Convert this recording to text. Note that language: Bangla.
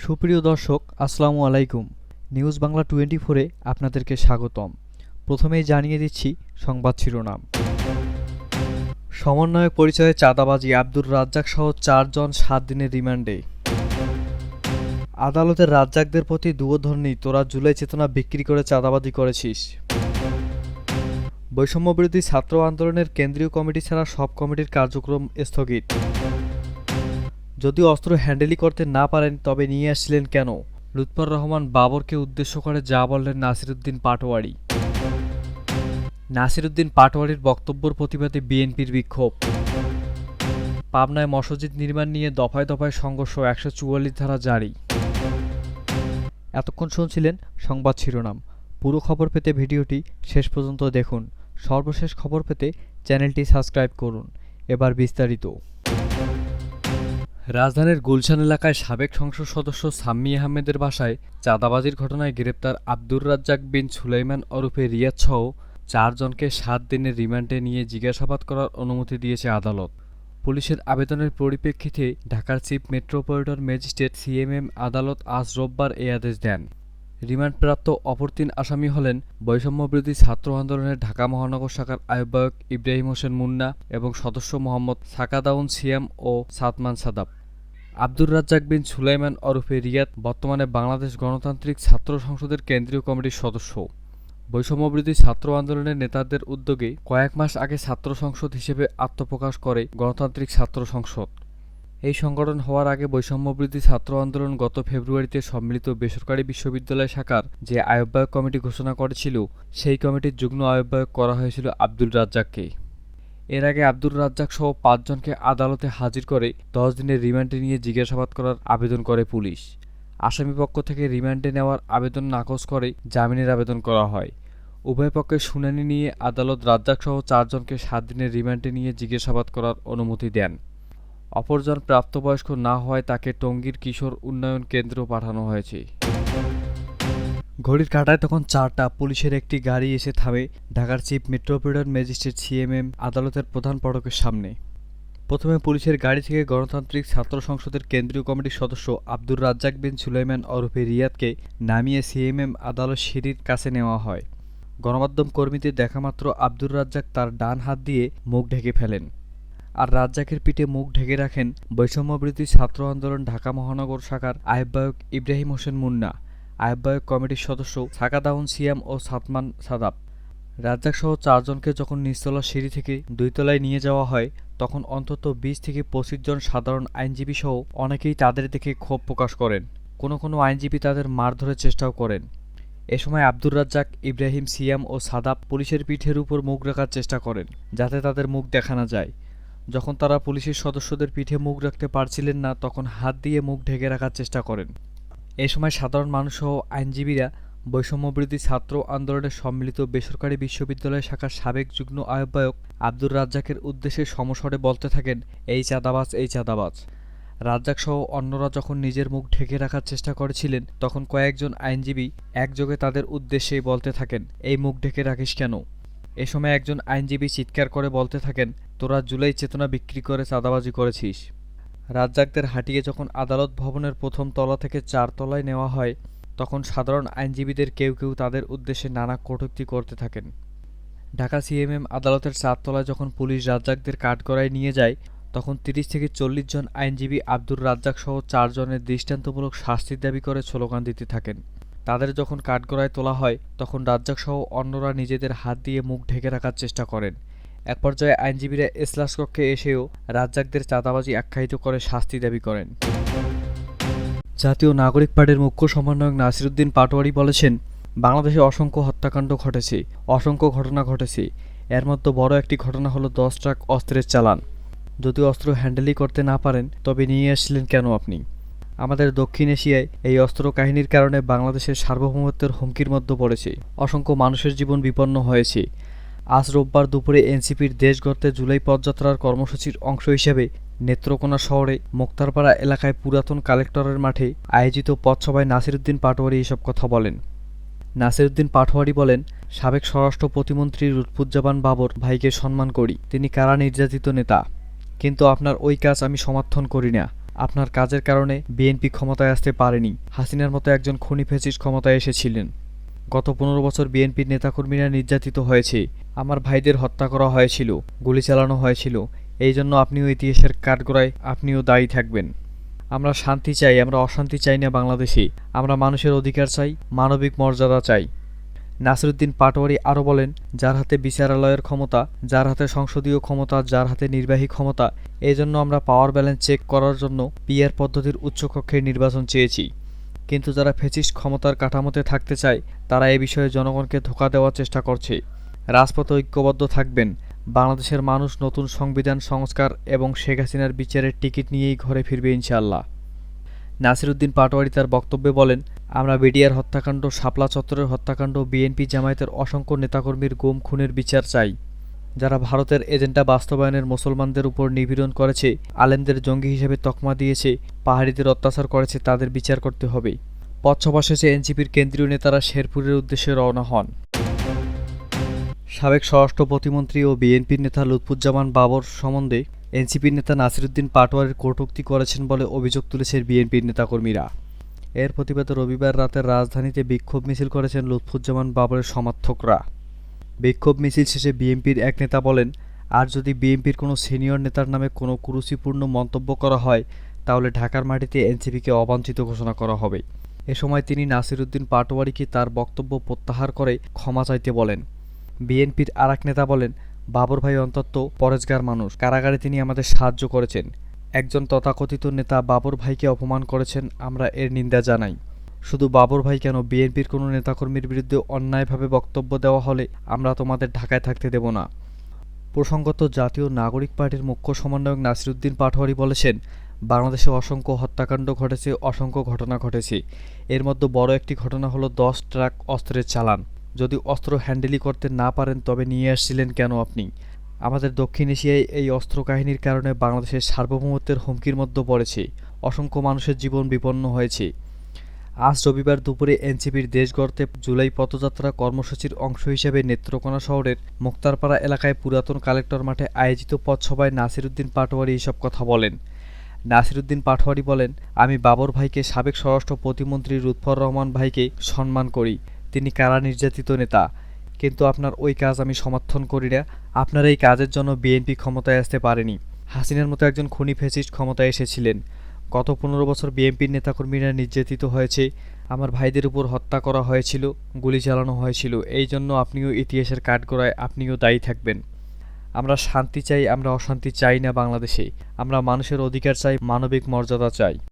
সুপ্রিয় দর্শক, আসসালামু আলাইকুম। নিউজ বাংলা 24-এ আপনাদেরকে স্বাগতম। প্রথমেই জানিয়ে দিচ্ছি সংবাদ শিরোনাম। সমন্বয়ক পরিচয়ে চাঁদাবাজি, আব্দুর রাজ্জাক সহ 4 জন 7 দিনের রিমান্ডে। আদালতের রাজ্জাকদের প্রতি দুর্ধর্ষণী, তোরা জুলাই চেতনা বিক্রি করে চাঁদাবাজি করেছিস। বৈষম্যবিরোধী ছাত্র আন্দোলনের কেন্দ্রীয় কমিটি ছাড়া সব কমিটির কার্যক্রম স্থগিত। যদি অস্ত্র হ্যান্ডেলই করতে না পারেন তবে নিয়ে আসছিলেন কেন? লুৎফর রহমান বাবরকে উদ্দেশ্য করে যা বললেন নাসিরউদ্দিন পাটোয়ারি। নাসিরউদ্দিন পাটোয়ারির বক্তব্যের প্রতিবাদে বিএনপির বিক্ষোভ। পাবনায় মসজিদ নির্মাণ নিয়ে দফায় দফায় সংঘর্ষ, 144 ধারা জারি। এতক্ষণ শুনছিলেন সংবাদ শিরোনাম। পুরো খবর পেতে ভিডিওটি শেষ পর্যন্ত দেখুন। সর্বশেষ খবর পেতে চ্যানেলটি সাবস্ক্রাইব করুন। এবার বিস্তারিত। রাজধানীর গুলশান এলাকায় সাবেক সংসদ সদস্য সাম্মী আহমেদের বাসায় চাঁদাবাজির ঘটনায় গ্রেপ্তার আব্দুর রাজ্জাক বিন সুলাইমান ওরফে রিয়াদ সহ 4 জনকে 7 দিনের রিমান্ডে নিয়ে জিজ্ঞাসাবাদ করার অনুমতি দিয়েছে আদালত। পুলিশের আবেদনের পরিপ্রেক্ষিতে ঢাকার চিফ মেট্রোপলিটন ম্যাজিস্ট্রেট সিএমএম আদালত আজ রোববার এই আদেশ দেন। রিমান্ডপ্রাপ্ত অপর 3 আসামি হলেন বৈষম্যবিরোধী ছাত্র আন্দোলনের ঢাকা মহানগর শাখার আহ্বায়ক ইব্রাহিম হোসেন মুন্না এবং সদস্য মোহাম্মদ সাকাদাউন সিয়াম ও সাতমান সাদাব। আব্দুর রাজ্জাক বিন সুলাইমান ওরফে রিয়াদ বর্তমানে বাংলাদেশ গণতান্ত্রিক ছাত্র সংসদের কেন্দ্রীয় কমিটির সদস্য। বৈষম্যবিরোধী ছাত্র আন্দোলনের নেতাদের উদ্যোগে কয়েক মাস আগে ছাত্র সংসদ হিসেবে আত্মপ্রকাশ করে গণতান্ত্রিক ছাত্র সংসদ। এই সংগঠন হওয়ার আগে বৈষম্যবিরোধী ছাত্র আন্দোলন গত ফেব্রুয়ারিতে সম্মিলিত বেসরকারি বিশ্ববিদ্যালয় শাখার যে আহ্বায়ক কমিটি ঘোষণা করেছিল, সেই কমিটির যুগ্ম আহ্বায়ক করা হয়েছিল আব্দুর রাজ্জাককে। এর আগে আব্দুর রাজ্জাক সহ 5 জনকে আদালতে হাজির করে 10 দিনের রিমান্ডে নিয়ে জিজ্ঞাসাবাদ করার আবেদন করে পুলিশ। আসামিপক্ষ থেকে রিমান্ডে নেওয়ার আবেদন নাকচ করে জামিনের আবেদন করা হয়। উভয় পক্ষের শুনানি নিয়ে আদালত রাজ্জাক সহ 4 জনকে 7 দিনের রিমান্ডে নিয়ে জিজ্ঞাসাবাদ করার অনুমতি দেন। অপরজন প্রাপ্তবয়স্ক না হওয়ায় তাকে টঙ্গীর কিশোর উন্নয়ন কেন্দ্র পাঠানো হয়েছে। ঘড়ির কাঁটায় তখন 4টা। পুলিশের একটি গাড়ি এসে থামে ঢাকার চিফ মেট্রোপলিটন ম্যাজিস্ট্রেট সিএমএম আদালতের প্রধান ফটকের সামনে। প্রথমে পুলিশের গাড়ি থেকে গণতান্ত্রিক ছাত্র সংসদের কেন্দ্রীয় কমিটির সদস্য আব্দুর রাজ্জাক বিন সুলাইমান ওরফে রিয়াদকে নামিয়ে সিএমএম আদালত সিঁড়ির কাছে নেওয়া হয়। গণমাধ্যম কর্মীদের দেখামাত্র আব্দুর রাজ্জাক তার ডান হাত দিয়ে মুখ ঢেকে ফেলেন, আর রাজ্জাকের পিঠে মুখ ঢেকে রাখেন বৈষম্যবিরোধী ছাত্র আন্দোলন ঢাকা মহানগর শাখার আহ্বায়ক ইব্রাহিম হোসেন মুন্না, আহ্বায়ক কমিটির সদস্য সাকাদাউন সিয়াম ও সাতমান সাদাব। রাজ্জাক সহ 4 জনকে যখন নিচতলা সিঁড়ি থেকে 2 তলায় নিয়ে যাওয়া হয়, তখন অন্তত 20 থেকে 25 জন সাধারণ আইনজীবী সহ অনেকেই তাদের দেখে ক্ষোভ প্রকাশ করেন। কোনো আইনজীবী তাদের মারধরের চেষ্টাও করেন। এ সময় আব্দুর রাজ্জাক, ইব্রাহিম, সিয়াম ও সাদাব পুলিশের পিঠের উপর মুখ রাখার চেষ্টা করেন, যাতে তাদের মুখ দেখানো যায়। যখন তারা পুলিশের সদস্যদের পিঠে মুখ রাখতে পারছিলেন না, তখন হাত দিয়ে মুখ ঢেকে রাখার চেষ্টা করেন। এ সময় সাধারণ মানুষসহ আইনজীবীরা বৈষম্যবিরোধী ছাত্র আন্দোলনের সম্মিলিত বেসরকারি বিশ্ববিদ্যালয় শাখার সাবেক যুগ্ম আহ্বায়ক আব্দুর রাজ্জাকের উদ্দেশ্যে সমস্বরে বলতে থাকেন, এই চাঁদাবাজ, এই চাঁদাবাজ। রাজ্জাক সহ অন্যরা যখন নিজের মুখ ঢেকে রাখার চেষ্টা করেছিলেন, তখন কয়েকজন আইনজীবী একযোগে তাদের উদ্দেশ্যেই বলতে থাকেন, এই মুখ ঢেকে রাখিস কেন? এ সময় একজন আইনজীবী চিৎকার করে বলতে থাকেন, তোরা জুলাই চেতনা বিক্রি করে চাঁদাবাজি করেছিস। রাজ্জাকদের হাঁটিয়ে যখন আদালত ভবনের প্রথম তলা থেকে 4 তলায় নেওয়া হয়, তখন সাধারণ আইনজীবীদের কেউ কেউ তাদের উদ্দেশ্যে নানা কটূক্তি করতে থাকেন। ঢাকা সিএমএম আদালতের 4 তলায় যখন পুলিশ রাজ্জাকদের কাঠগড়ায় নিয়ে যায়, তখন 30 থেকে 40 জন আইনজীবী আব্দুর রাজ্জাক সহ 4 জনের দৃষ্টান্তমূলক শাস্তির দাবি করে স্লোগান দিতে থাকেন। তাদের যখন কাঠগড়ায় তোলা হয়, তখন রাজ্জাক সহ অন্যরা নিজেদের হাত দিয়ে মুখ ঢেকে রাখার চেষ্টা করেন। এক পর্যায়ে আইনজীবীরা এজলাস কক্ষে এসেও রাজ্জাকদের চাঁদাবাজি আখ্যায়িত করে শাস্তি দাবি করেন। জাতীয় নাগরিক পার্টির মুখ্য সমন্বয়ক নাসিরউদ্দিন পাটোয়ারি বলেছেন, বাংলাদেশে অসংখ্য হত্যাকাণ্ড ঘটেছে, অসংখ্য ঘটনা ঘটেছে। এর মধ্যে বড় একটি ঘটনা হলো 10 ট্রাক অস্ত্রের চালান। যদি অস্ত্র হ্যান্ডেলই করতে না পারেন তবে নিয়ে আসলেন কেন আপনি? আমাদের দক্ষিণ এশিয়ায় এই অস্ত্র কাহিনীর কারণে বাংলাদেশের সার্বভৌমত্বের হুমকির মধ্যে পড়েছে, অসংখ্য মানুষের জীবন বিপন্ন হয়েছে। আজ রোববার দুপুরে এনসিপির দেশ গড়তে জুলাই পদযাত্রার কর্মসূচির অংশ হিসেবে নেত্রকোনা শহরে মোক্তারপাড়া এলাকায় পুরাতন কালেক্টরের মাঠে আয়োজিত পথসভায় নাসিরউদ্দিন পাটোয়ারি এসব কথা বলেন। নাসিরউদ্দিন পাটোয়ারি বলেন, সাবেক স্বরাষ্ট্র প্রতিমন্ত্রী লুৎফুজ্জামান বাবর ভাইকে সম্মান করি, তিনি কারা নির্যাতিত নেতা, কিন্তু আপনার ওই কাজ আমি সমর্থন করি না। আপনার কাজের কারণে বিএনপি ক্ষমতায় আসতে পারেনি। হাসিনার মতো একজন খুনি ফ্যাসিস্ট ক্ষমতায় এসেছিলেন। গত 15 বছর বিএনপির নেতাকর্মীরা নির্যাতিত হয়েছে। আমার ভাইদের হত্যা করা হয়েছিল, গুলি চালানো হয়েছিল। এই জন্য আপনিও ইতিহাসের কাঠগড়ায় আপনিও দায়ী থাকবেন। আমরা শান্তি চাই, আমরা অশান্তি চাই না বাংলাদেশে। আমরা মানুষের অধিকার চাই, মানবিক মর্যাদা চাই। নাসিরুদ্দিন পাটোয়ারী আরও বলেন, যার হাতে বিচারালয়ের ক্ষমতা, যার হাতে সংসদীয় ক্ষমতা, যার হাতে নির্বাহী ক্ষমতা, এই জন্য আমরা পাওয়ার ব্যালেন্স চেক করার জন্য পিআর পদ্ধতির উচ্চকক্ষের নির্বাচন চেয়েছি। কিন্তু যারা ফ্যাসিস্ট ক্ষমতার কাঠামোতে থাকতে চায় তারা এ বিষয়ে জনগণকে ধোঁকা দেওয়ার চেষ্টা করছে। রাজপথে ঐক্যবদ্ধ থাকবেন। বাংলাদেশের মানুষ নতুন সংবিধান সংস্কার এবং শেখ হাসিনার বিচারের টিকিট নিয়েই ঘরে ফিরবে ইনশাআল্লাহ। নাসিরুদ্দিন পাটোয়ারী তার বক্তব্যে বলেন, আমরা বিডিআর হত্যাকাণ্ড, শাপলা চত্বরের হত্যাকাণ্ড, বিএনপি জামায়াতের অসংখ্য নেতাকর্মীর গুম খুনের বিচার চাই। যারা ভারতের এজেন্ডা বাস্তবায়নের মুসলমানদের উপর নিপীড়ন করেছে, আলেমদের জঙ্গি হিসেবে তকমা দিয়েছে, পাহাড়িদের অত্যাচার করেছে, তাদের বিচার করতে হবে। পথসভা শেষে এনসিপির কেন্দ্রীয় নেতারা শেরপুরের উদ্দেশ্যে রওনা হন। সাবেক স্বরাষ্ট্র প্রতিমন্ত্রী ও বিএনপির নেতা লুৎফুজ্জামান বাবর সম্বন্ধে এনসিপির নেতা নাসিরুদ্দিন পাটোয়ারীর কটূক্তি করেছেন বলে অভিযোগ তুলেছেন বিএনপির নেতাকর্মীরা। এর প্রতিবাদে রবিবার রাতে রাজধানীতে বিক্ষোভ মিছিল করেছেন লুৎফুজ্জামান বাবরের সমর্থকরা। বিক্ষোভ মিছিল শেষে বিএনপির এক নেতা বলেন, আর যদি বিএনপির কোনো সিনিয়র নেতার নামে কোনো কুরুচিপূর্ণ মন্তব্য করা হয় তাহলে ঢাকার মাটিতে এনসিপিকে অবাঞ্ছিত ঘোষণা করা হবে। এ সময় তিনি নাসিরুদ্দিন পাটোয়ারীকে তার বক্তব্য প্রত্যাহার করে ক্ষমা চাইতে বলেন। বিএনপির আরেক নেতা বলেন, বাবর ভাই অন্তত পরেজগার মানুষ, কারাগারে তিনি আমাদের সাহায্য করেছেন। একজন তথাকথিত নেতা বাবর ভাইকে অপমান করেছেন, আমরা এর নিন্দা জানাই। শুধু বাবর ভাই কেন, বিএনপির কোনো নেতাকর্মীর বিরুদ্ধে অন্যায়ভাবে বক্তব্য দেওয়া হলে আমরা তোমাদের ঢাকায় থাকতে দেব না। প্রসঙ্গত, জাতীয় নাগরিক পার্টির মুখ্য সমন্বয়ক নাসিরুদ্দিন পাটোয়ারী বলেছেন, বাংলাদেশে অসংখ্য হত্যাকাণ্ড ঘটেছে, অসংখ্য ঘটনা ঘটেছে। এর মধ্যে বড় একটি ঘটনা হলো 10 ট্রাক অস্ত্রের চালান। যদি অস্ত্র হ্যান্ডেলই করতে না পারেন তবে নিয়ে আসছিলেন কেন আপনি? আমাদের দক্ষিণ এশিয়ায় এই অস্ত্র কাহিনীর কারণে বাংলাদেশের সার্বভৌমত্বের হুমকির মধ্যে পড়েছে, অসংখ্য মানুষের জীবন বিপন্ন হয়েছে। আজ রবিবার দুপুরে এনসিপির দেশ গড়তে জুলাই পথযাত্রা কর্মসূচির অংশ হিসেবে নেত্রকোনা শহরের মুক্তারপাড়া এলাকায় পুরাতন কালেক্টর মাঠে আয়োজিত পথসভায় নাসিরুদ্দিন পাটোয়ারী এসব কথা বলেন। নাসিরুদ্দিন পাটোয়ারী বলেন, আমি বাবর ভাইকে, সাবেক স্বরাষ্ট্র প্রতিমন্ত্রী লুৎফর রহমান ভাইকে সম্মান করি। তিনি কারা নির্যাতিত নেতা, কিন্তু আপনার ওই কাজ আমি সমর্থন করি না। আপনার এই কাজের জন্য বিএনপি ক্ষমতায় আসতে পারেনি। হাসিনার মতো একজন খুনি ফ্যাসিস্ট ক্ষমতায় এসেছিলেন। গত 15 বছর বিএনপির নেতাকর্মীরা নির্যাতিত হয়েছে, আমার ভাইদের উপর হত্যা করা হয়েছিল, গুলি চালানো হয়েছিল। এই জন্য আপনিও ইতিহাসের কাঠগড়ায় আপনিও দায়ী থাকবেন। আমরা শান্তি চাই, আমরা অশান্তি চাই না বাংলাদেশে। আমরা মানুষের অধিকার চাই, মানবিক মর্যাদা চাই।